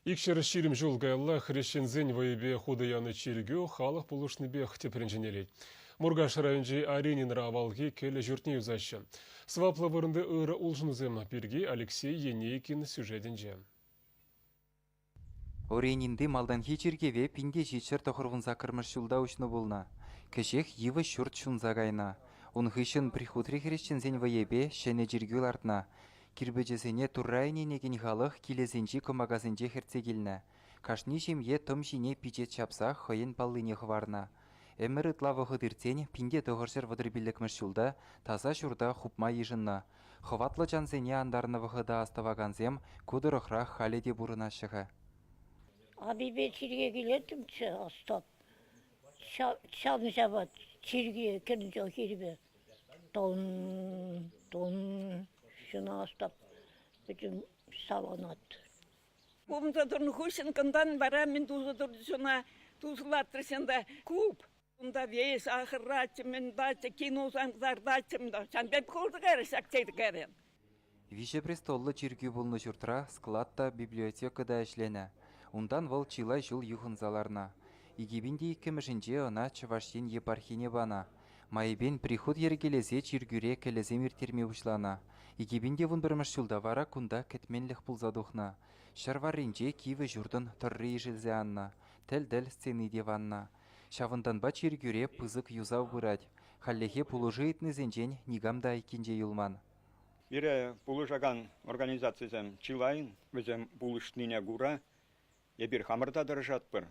Икшер ширим жулгайла хрещензень вайбе худаяны чиргю халық полушныбе хтепренженелей. Мургаш районжи Аренин равалги келе журтне юзаща. Свапла вырынды ыры улжынызем пирги Алексей Енейкин сюжетінже. Оренинды малданхи чиргеве пинде жичер тохырвын закырмыш юлда учны болна. Кешех йывы шурт шун загайна. Он хышын прихутри хрещензень вайбе шене жиргюл артна. Кирбежесене туррайне неген халық келезенжи комагазенже херцегілні. Кашни жемье том жине пичет чапса хойын паллыне хварна. Эмір ытлавы хыдыртен пинде тоғыршыр вадырбилікміш юлда таза журда хупма ежынна. Хватлы жансене андарны вғыда аставаганзем кудырықра халеде бұрынашығы. Абибе чирге келетім астап. Çalın şabat çirgiye kendi o kirbe. Don şuna astap bütün salonat. Kumda durun huşun kandan bara min tuzu durdu şuna tuzlattır sende kup. Bunda veys ahırratçı min daçı kinosan zardaçım da. Sen bep kurdu garışak çeydi garen. Вице престоллы чиргю болны журтра складта библиотекада эшләнә. Ундан вол чилай жул юхынзаларна. Игибинде иккемешинче она Чавашин епархине бана. Майбен приход ергелезе чиргюре келезе миртерме учлана. Игибинде вун бірміш жылда вара кунда кетменліх пулзадухна. Шарваринче кивы журдын тұрры ежілзе анна. Тәл-дәл сцены деванна. Шавындан ба чиргюре пызык юзау бұрад. Халлехе пулужы етнізенжен нигамда икенже юлман. Бире пулышаган организациясем чилайын, өзем пулышныне гура, ебір хамырда дырышат бір.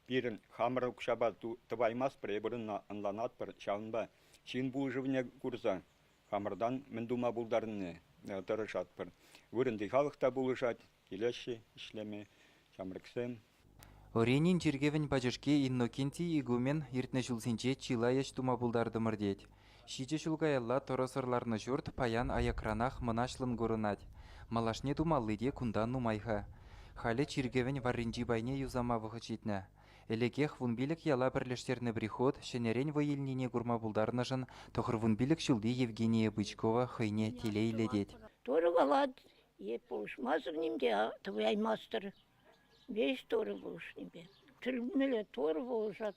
Бірін хамыр ұқшаба тываймас бір, ебірін анланат бір, шағынба. Шин пулышывыне гурза, хамырдан міндума бұлдарыны дырышат бір. Вырынды халықта пулышат, келеші ішлеме, шамырксем. Оренин чиргевен бажышке Иннокентий игумен иртне жулсенче чилаяш тума булдарды мырдет. Шиче шулгаялла торосырларны журт паян аякранах мынашлын горынат. Малашне тумаллыде кундан нумайха. Хале чиргевен варринжи байне юзама вғычитне. Элекех вунбилік яла бірлештерні приход, шенерен вайылнине гурма булдарнышын, тохыр вунбилік шулды Евгения Бычкова хыйне телейледет. Торы балад, еп buluşmazır nimde твой мастер. Весь торы bulуш nimde. Türmele торы buluşat.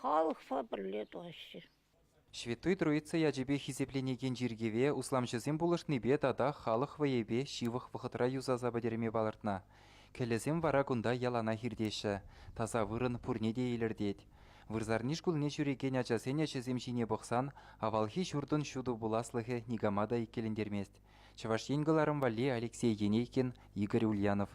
Халық фабрлет вообще. Шветой Троица яжебе хизепленеген жиргеве усламшызем булышныбе тада халық вайебе шивых вғытра юзаза бадереме балыртна. Келезем вара кунда ялана хирдеші, таза вырын пурне дейлердет. Вырзарниш кулне жүреген ачасен ячызем жине бұқсан, авалхи шурдын шуду буласлығы нигамада иккелендермест. Чаваш енгіларым вали Алексей Енейкин, Игорь Ульянов.